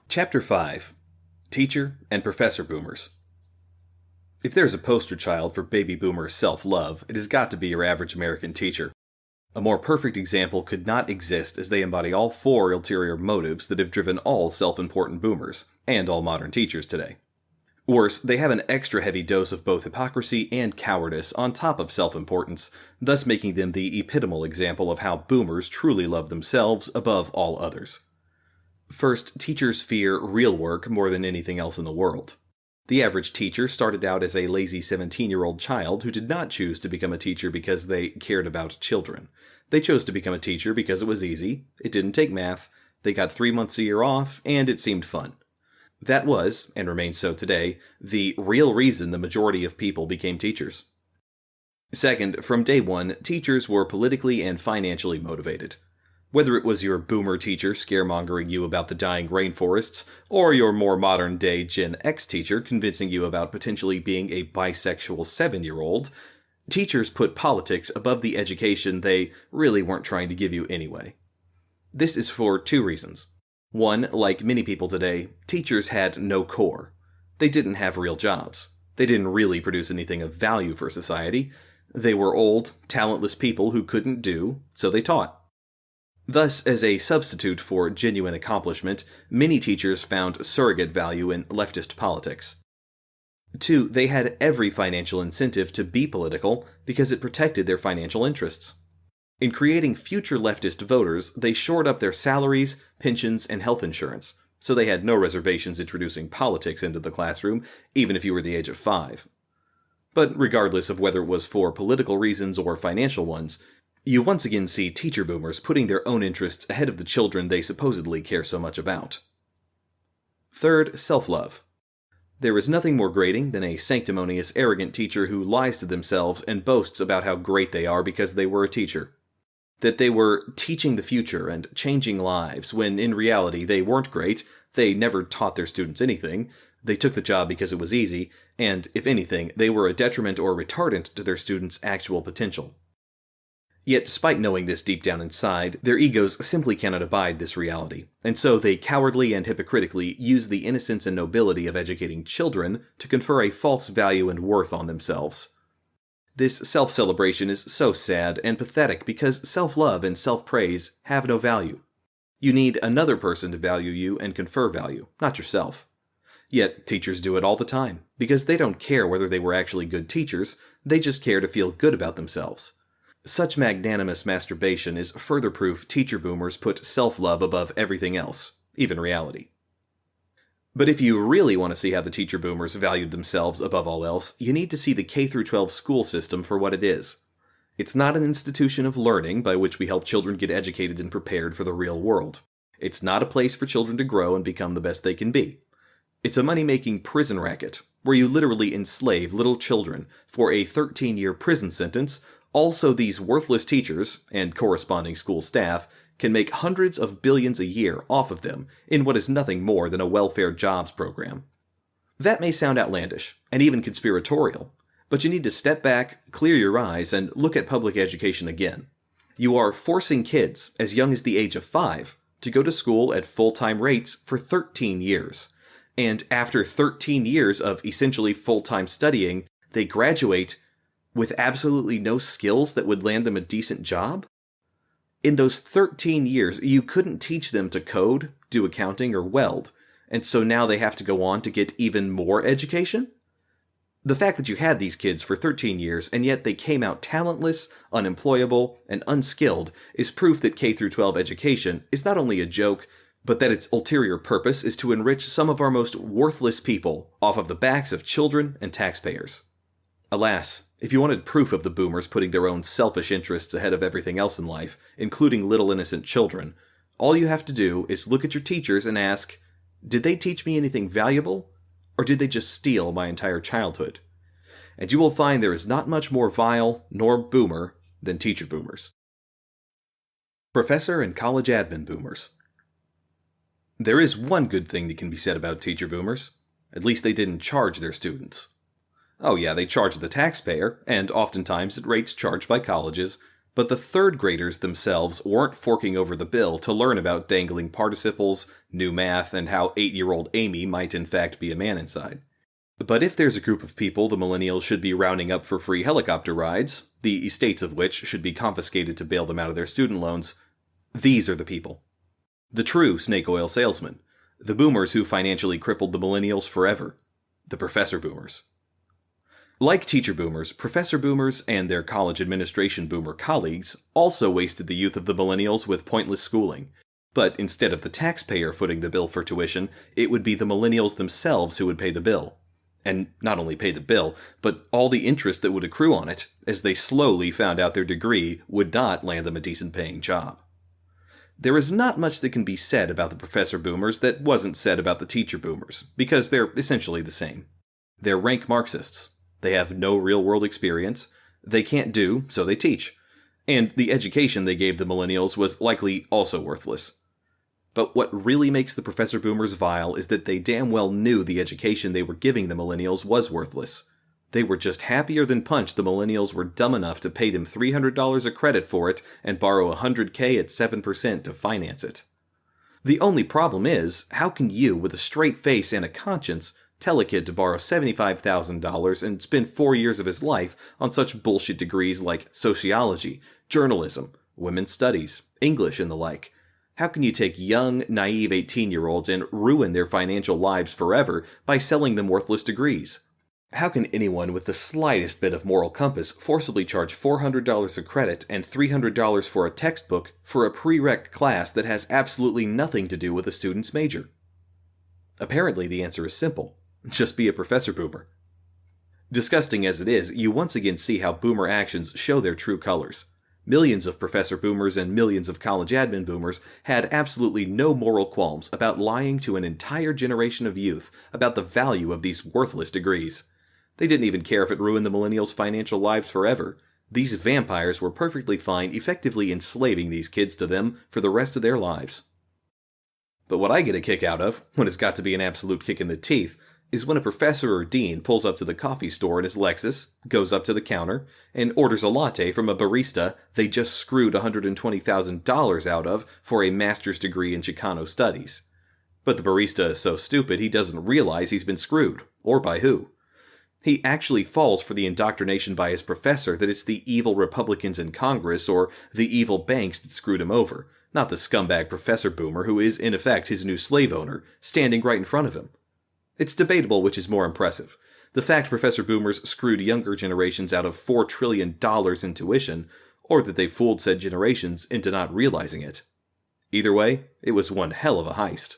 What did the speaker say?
Chapter 5. Teacher and Professor Boomers. If there's a poster child for baby boomer self-love, it has got to be your average American teacher. A more perfect example could not exist, as they embody all four ulterior motives that have driven all self-important boomers, and all modern teachers today. Worse, they have an extra heavy dose of both hypocrisy and cowardice on top of self-importance, thus making them the epitomal example of how boomers truly love themselves above all others. First, teachers fear real work more than anything else in the world. The average teacher started out as a lazy 17-year-old child who did not choose to become a teacher because they cared about children. They chose to become a teacher because it was easy, it didn't take math, they got 3 months a year off, and it seemed fun. That was, and remains so today, the real reason the majority of people became teachers. Second, from day one, teachers were politically and financially motivated. Whether it was your boomer teacher scaremongering you about the dying rainforests, or your more modern-day Gen X teacher convincing you about potentially being a bisexual 7-year-old, teachers put politics above the education they really weren't trying to give you anyway. This is for two reasons. One, like many people today, teachers had no core. They didn't have real jobs. They didn't really produce anything of value for society. They were old, talentless people who couldn't do, so they taught. Thus, as a substitute for genuine accomplishment, many teachers found surrogate value in leftist politics. Two, they had every financial incentive to be political because it protected their financial interests. In creating future leftist voters, they shored up their salaries, pensions, and health insurance, so they had no reservations introducing politics into the classroom, even if you were the age of 5. But regardless of whether it was for political reasons or financial ones, you once again see teacher boomers putting their own interests ahead of the children they supposedly care so much about. Third, self-love. There is nothing more grating than a sanctimonious, arrogant teacher who lies to themselves and boasts about how great they are because they were a teacher. That they were teaching the future and changing lives, when in reality they weren't great, they never taught their students anything, they took the job because it was easy, and, if anything, they were a detriment or retardant to their students' actual potential. Yet despite knowing this deep down inside, their egos simply cannot abide this reality, and so they cowardly and hypocritically use the innocence and nobility of educating children to confer a false value and worth on themselves. This self-celebration is so sad and pathetic because self-love and self-praise have no value. You need another person to value you and confer value, not yourself. Yet teachers do it all the time, because they don't care whether they were actually good teachers, they just care to feel good about themselves. Such magnanimous masturbation is further proof teacher boomers put self-love above everything else, even reality. But if you really want to see how the teacher boomers valued themselves above all else, you need to see the K-12 school system for what it is. It's not an institution of learning by which we help children get educated and prepared for the real world. It's not a place for children to grow and become the best they can be. It's a money-making prison racket, where you literally enslave little children for a 13-year prison sentence. Also, these worthless teachers, and corresponding school staff, can make hundreds of billions a year off of them in what is nothing more than a welfare jobs program. That may sound outlandish, and even conspiratorial, but you need to step back, clear your eyes, and look at public education again. You are forcing kids, as young as the age of 5, to go to school at full-time rates for 13 years. And after 13 years of essentially full-time studying, they graduate with absolutely no skills that would land them a decent job? In those 13 years, you couldn't teach them to code, do accounting, or weld, and so now they have to go on to get even more education? The fact that you had these kids for 13 years, and yet they came out talentless, unemployable, and unskilled, is proof that K-12 education is not only a joke, but that its ulterior purpose is to enrich some of our most worthless people off of the backs of children and taxpayers. Alas, if you wanted proof of the boomers putting their own selfish interests ahead of everything else in life, including little innocent children, all you have to do is look at your teachers and ask, did they teach me anything valuable, or did they just steal my entire childhood? And you will find there is not much more vile nor boomer than teacher boomers. Professor and college admin boomers. There is one good thing that can be said about teacher boomers. At least they didn't charge their students. Oh yeah, they charge the taxpayer, and oftentimes at rates charged by colleges, But the third graders themselves weren't forking over the bill to learn about dangling participles, new math, and how 8-year-old Amy might in fact be a man inside. But if there's a group of people the millennials should be rounding up for free helicopter rides, the estates of which should be confiscated to bail them out of their student loans, these are the people. The true snake oil salesmen. The boomers who financially crippled the millennials forever. The professor boomers. Like teacher boomers, professor boomers and their college administration boomer colleagues also wasted the youth of the millennials with pointless schooling. But instead of the taxpayer footing the bill for tuition, it would be the millennials themselves who would pay the bill. And not only pay the bill, but all the interest that would accrue on it, as they slowly found out their degree would not land them a decent paying job. There is not much that can be said about the professor boomers that wasn't said about the teacher boomers, because they're essentially the same. They're rank Marxists. They have no real-world experience. They can't do, so they teach. And the education they gave the millennials was likely also worthless. But what really makes the professor boomers vile is that they damn well knew the education they were giving the millennials was worthless. They were just happier than punch the millennials were dumb enough to pay them $300 a credit for it and borrow $100K at 7% to finance it. The only problem is, how can you, with a straight face and a conscience, tell a kid to borrow $75,000 and spend 4 years of his life on such bullshit degrees like sociology, journalism, women's studies, English, and the like? How can you take young, naive 18-year-olds and ruin their financial lives forever by selling them worthless degrees? How can anyone with the slightest bit of moral compass forcibly charge $400 a credit and $300 for a textbook for a prereq class that has absolutely nothing to do with a student's major? Apparently the answer is simple. Just be a professor boomer. Disgusting as it is, you once again see how boomer actions show their true colors. Millions of professor boomers and millions of college admin boomers had absolutely no moral qualms about lying to an entire generation of youth about the value of these worthless degrees. They didn't even care if it ruined the millennials' financial lives forever. These vampires were perfectly fine effectively enslaving these kids to them for the rest of their lives. But what I get a kick out of, when it's got to be an absolute kick in the teeth, is when a professor or dean pulls up to the coffee store in his Lexus, goes up to the counter, and orders a latte from a barista they just screwed $120,000 out of for a master's degree in Chicano studies. But the barista is so stupid he doesn't realize he's been screwed, or by who. He actually falls for the indoctrination by his professor that it's the evil Republicans in Congress or the evil banks that screwed him over, not the scumbag professor boomer who is, in effect, his new slave owner, standing right in front of him. It's debatable which is more impressive. The fact professor boomers screwed younger generations out of $4 trillion in tuition, or that they fooled said generations into not realizing it. Either way, it was one hell of a heist.